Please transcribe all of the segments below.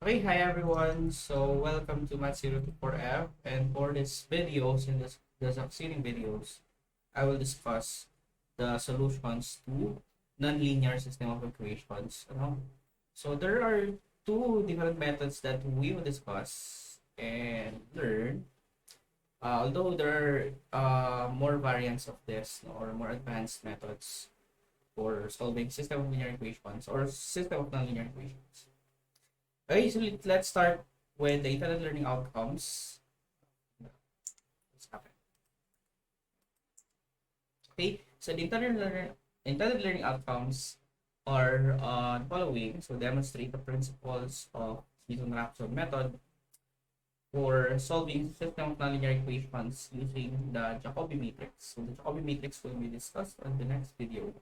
Okay, hi everyone. So welcome to Math 0 to 4F, and for this videos and the succeeding videos, I will discuss the solutions to nonlinear system of equations. So there are two different methods that we will discuss and learn. Although there are more variants of this, or more advanced methods for solving system of linear equations or system of nonlinear equations. Okay, so let's start with the intended learning outcomes. What's happening? Okay, so the intended learning outcomes are the following. So demonstrate the principles of Newton-Raphson method for solving system of nonlinear equations using the Jacobi matrix. So the Jacobi matrix will be discussed on the next video.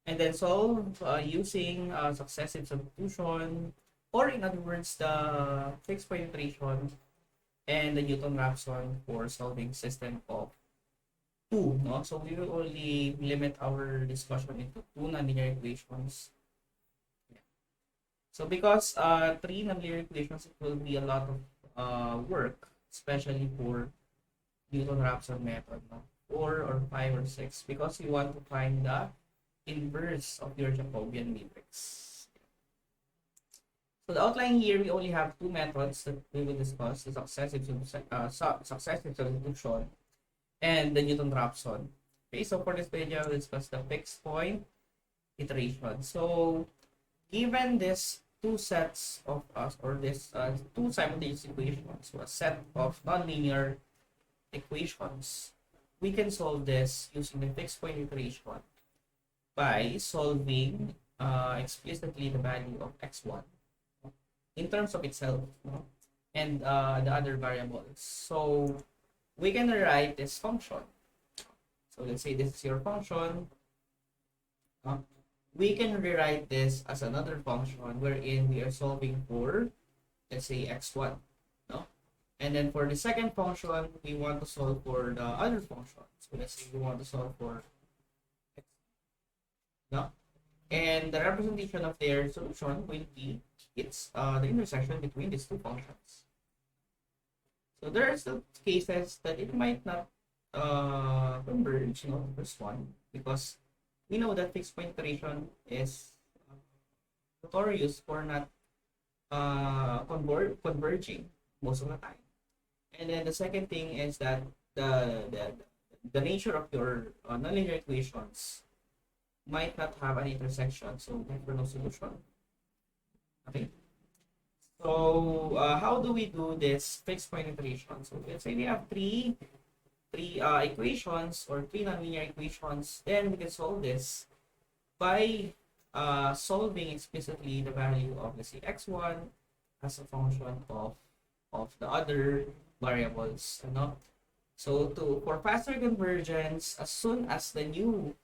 And then solve using successive substitution, or in other words, the fixed point iteration and the Newton-Raphson for solving system of two. No? So we will only limit our discussion into two nonlinear equations. Yeah. So because three nonlinear equations, it will be a lot of work, especially for Newton-Raphson method. No? Four or five or six, because you want to find the inverse of your Jacobian matrix. So the outline here, we only have two methods that we will discuss: the successive substitution and the Newton-Raphson. Okay, so for this video, we'll discuss the fixed point iteration. So given this two sets of us, or this two simultaneous equations, so a set of nonlinear equations, we can solve this using the fixed point iteration by solving explicitly the value of x1 in terms of itself, no? And the other variables. So we can write this function. So let's say this is your function. We can rewrite this as another function wherein we are solving for, let's say, x1. No? And then for the second function, we want to solve for the other function. So let's say we want to solve for x. No? And the representation of their solution will be the intersection between these two functions. So there are still cases that it might not converge, the first one, because we know that fixed point iteration is notorious for not converging most of the time. And then the second thing is that the nature of your nonlinear equations might not have an intersection, so therefore no solution. Okay. So how do we do this fixed point iteration? So let's say we have three equations, or three nonlinear equations. Then we can solve this by solving explicitly the value of, let's say, x1 as a function of the other variables. So for faster convergence, as soon as the new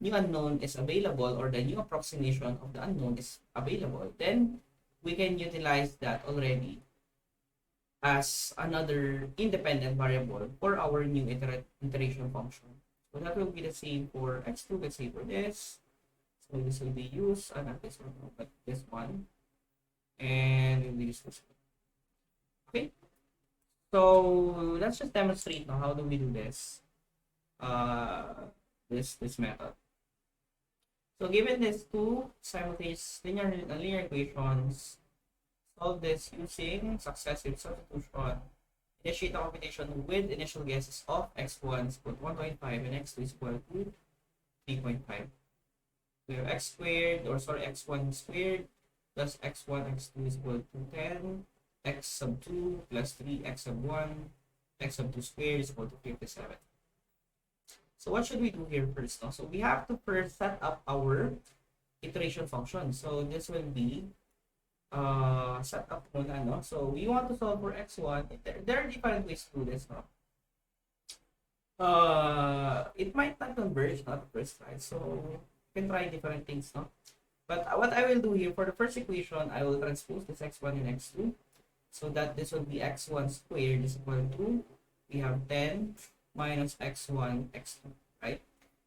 unknown is available, or the new approximation of the unknown is available, then we can utilize that already as another independent variable for our new iteration function. So that will be the same for x2. Let's say for this. So this will be used, not this one, but this one. And we'll use this one. Okay. So let's just demonstrate now how do we do this. This method. So given these two simultaneous linear equations, solve this using successive substitution. Initiate a computation with initial guesses of x1 is equal to 1.5 and x2 is equal to 3.5. We have x1 squared plus x1, x2 is equal to 10, x sub 2 plus 3x sub 1, x sub 2 squared is equal to 57. So what should we do here first? No? So we have to first set up our iteration function. So this will be set up muna, no? So we want to solve for x1. There are different ways to do this, no? It might not converge, not the first try. So you can try different things, no? But what I will do here for the first equation, I will transpose this x1 and x2, so that this will be x1 squared is equal to, we have 10 minus x1 x2, right?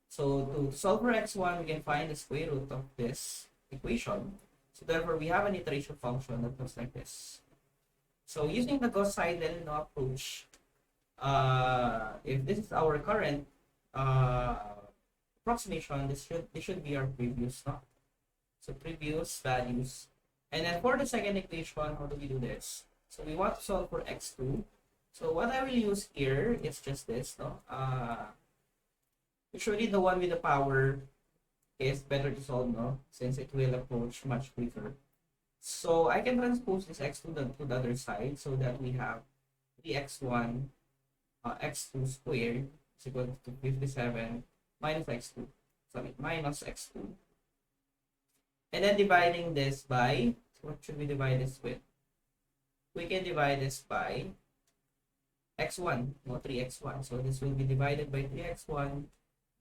So to solve for x1, we can find the square root of this equation. So therefore, we have an iteration function that looks like this. So using the Gauss-Seidel approach, if this is our current uh, approximation, this should be our previous, no? So previous values. And then for the second equation, how do we do this? So we want to solve for x2. So what I will use here is just this, no? Usually the one with the power is better to solve, no? Since it will approach much quicker. So I can transpose this x2 to the other side so that we have 3x1 x2 squared is equal to 57 minus x2. Sorry, minus x2. And then dividing this by, what should we divide this with? We can divide this by x1, no, 3x1. So this will be divided by 3x1.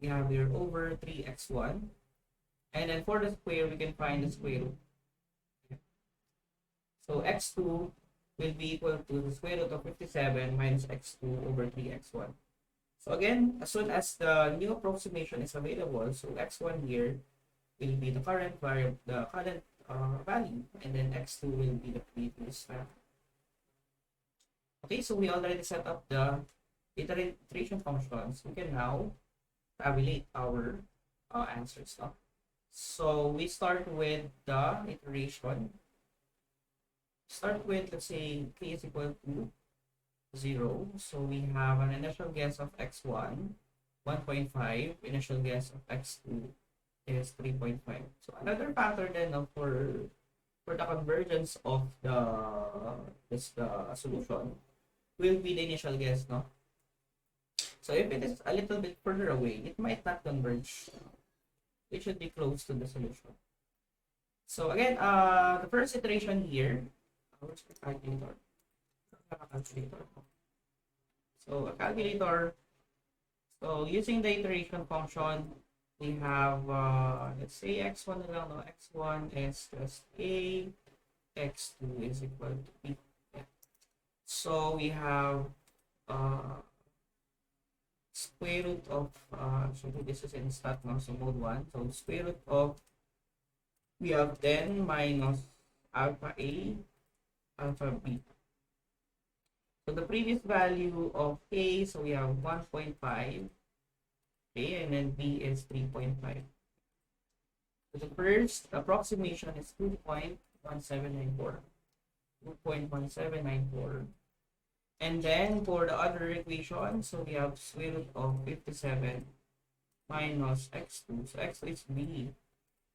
We have here over 3x1. And then for the square, we can find the square root. So x2 will be equal to the square root of 57 minus x2 over 3x1. So again, as soon as the new approximation is available, so x1 here will be the current variable, the current value, and then x2 will be the previous value. Okay, so we already set up the iteration functions. We can now tabulate our answers. No? So we start with the iteration. Start with, let's say, k is equal to 0. So we have an initial guess of x1, 1.5. Initial guess of x2 is 3.5. So another factor then for the convergence of the solution will be the initial guess, no? So if it is a little bit further away, it might not converge. It should be close to the solution. So again, the first iteration here, where's the calculator? So a calculator. So using the iteration function, we have let's say x1 na lang, no? X1 is just a, x2 is equal to b. Yeah. So we have square root of so this is in stat now, so mode 1. So square root of, we have 10 minus alpha a alpha b. So the previous value of a, so we have 1.5, okay, and then b is 3.5. So the first approximation is 2.1794. 2.1794. And then for the other equation, so we have square root of 57 minus x2. So x2 is b,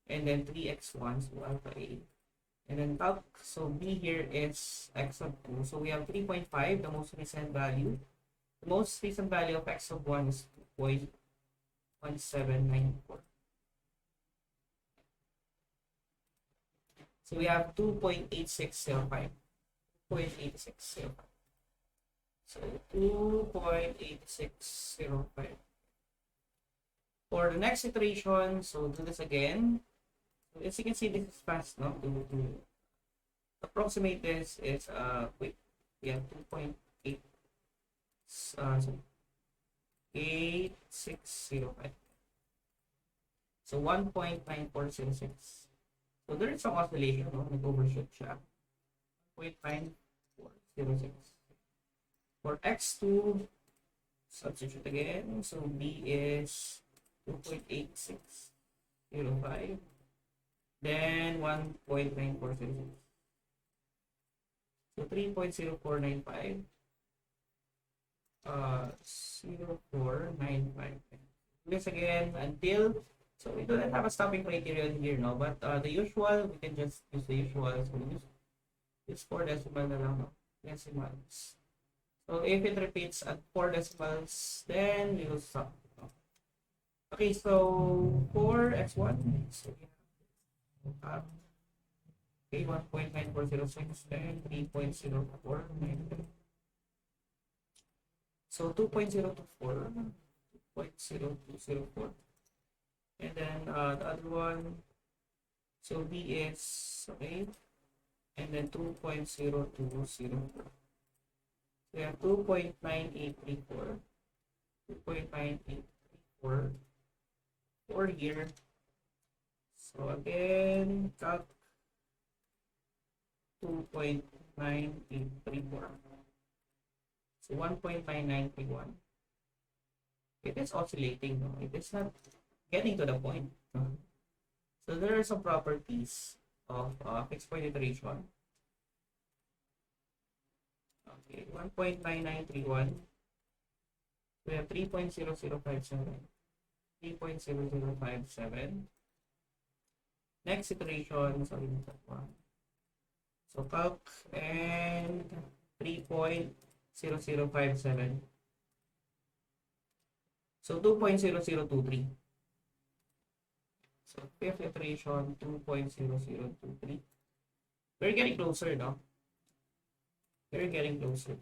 and then 3x1, so alpha a. And then calc, so b here is x of 2. So we have 3.5, the most recent value. The most recent value of x of 1 is 2.1794. So we have 2.8605. 2.8605. So 2.8605. For the next iteration, so do this again. So as you can see, this is fast, no? To approximate this is quick. We have 2.8 so 8605. So 1.9406. So there is some oscillation, no? Nag-overshoot siya. 0.9406. For x2, substitute again. So b is 2.8605. Then 1.9406. So 3.0495. 0495. This again until, so we do not have a stopping criterion here, no? But the usual, we can just use the usual. So we use 4 decimal na lang, no? Decimals. So if it repeats at 4 decimals, then we will stop. Okay, so for x1, so we have okay, 1.9406 and 3.0495. So 2.024, 2.0204. And then the other one, so b is okay, and then 2.0204. We have 2.9834, 2.9834 for here. So again, calc 2.9834. So 1.9931. It is oscillating, no? It is not getting to the point. No? So there are some properties of fixed point iteration. Okay, 1.9931. We have 3.0057. 3.0057. Next iteration, sorry, that one. So calc and 3.0057. So 2.0023. So fifth iteration, 2.0023. We're getting closer, no? We're getting closer.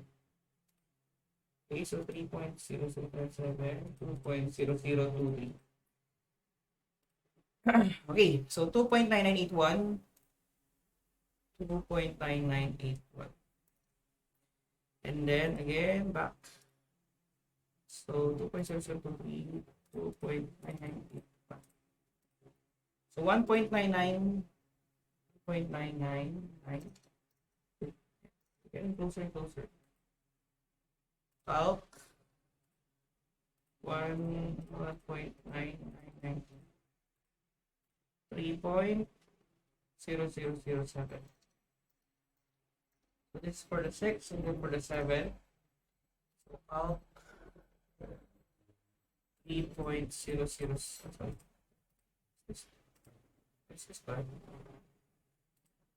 Okay, so 3.0057, 2.0023. Okay, so 2.9981, 2.9981. And then again, back. So 2.0023, 2.9981. So 1.99, 2.999. Getting closer and closer. Calc 1.999. 3.0007. So this is for the 6 and then for the 7. So calc 3.00. Sorry. This is correct.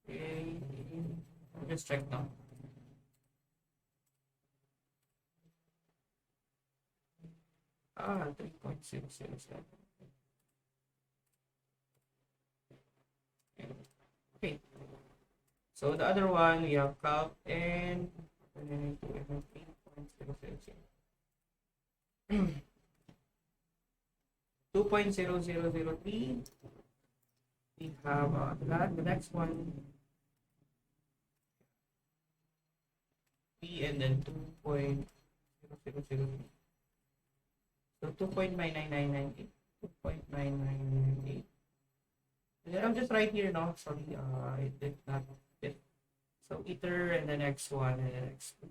Okay. I'll just check now. Ah, 3.007. Okay. So the other one we have calc and 2.0003. We have the next one P and then 2.0003. So 2.99998. 2.9998. And then I'm just right here now. Sorry, it did not fit. So iter and the next one and the next two.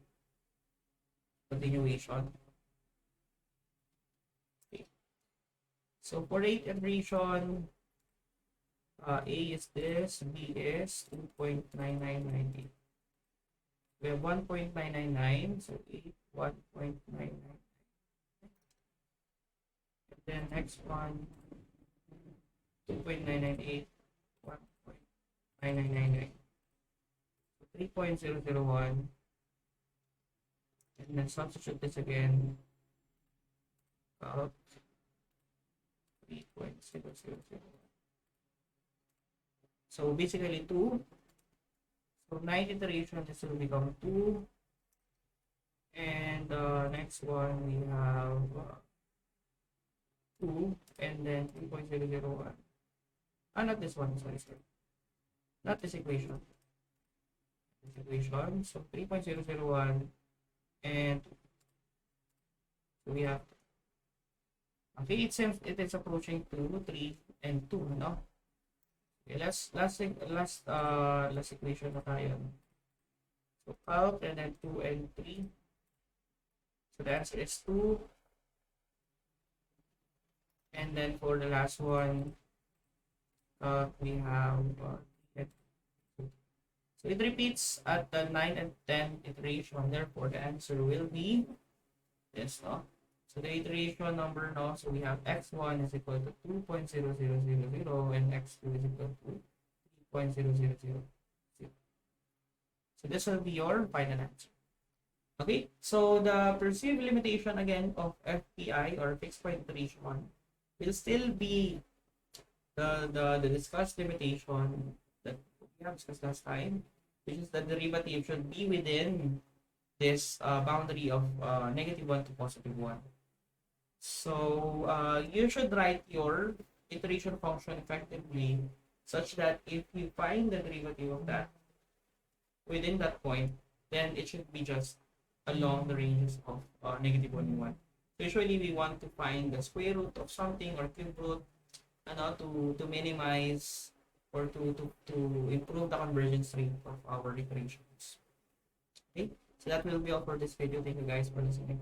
Continuation. Okay. So for rate iteration, A is this, B is 2.9998. We have 1.999, so 8, 1.99. And then next one, 2.998, 1.9999. 3.001. And then substitute this again. About 3.0001. So basically 2. So 9 iterations, this will become 2. And next one we have 2 and then 3.001. Not this one, sorry. Not this equation. This equation, so 3.001 and so we have, okay, it seems it is approaching 2, 3, and 2, no? Okay, last equation na tayo. So calc and then 2 and 3. So the answer is 2. And then for the last one, we have so it repeats at the 9 and 10 iteration. Therefore, the answer will be this, no? So the iteration number, no? So we have x1 is equal to 2.0000 and x2 is equal to 3.0000. So this will be your final answer. Okay, so the perceived limitation again of FPI or fixed point iteration will still be the discussed limitation that we have discussed last time, which is that the derivative should be within this boundary of -1 to +1. So you should write your iteration function effectively such that if we find the derivative of that within that point, then it should be just along the ranges of -1 and 1. So usually we want to find the square root of something or cube root to minimize or to improve the convergence rate of our iterations. Okay, so that will be all for this video. Thank you guys for listening.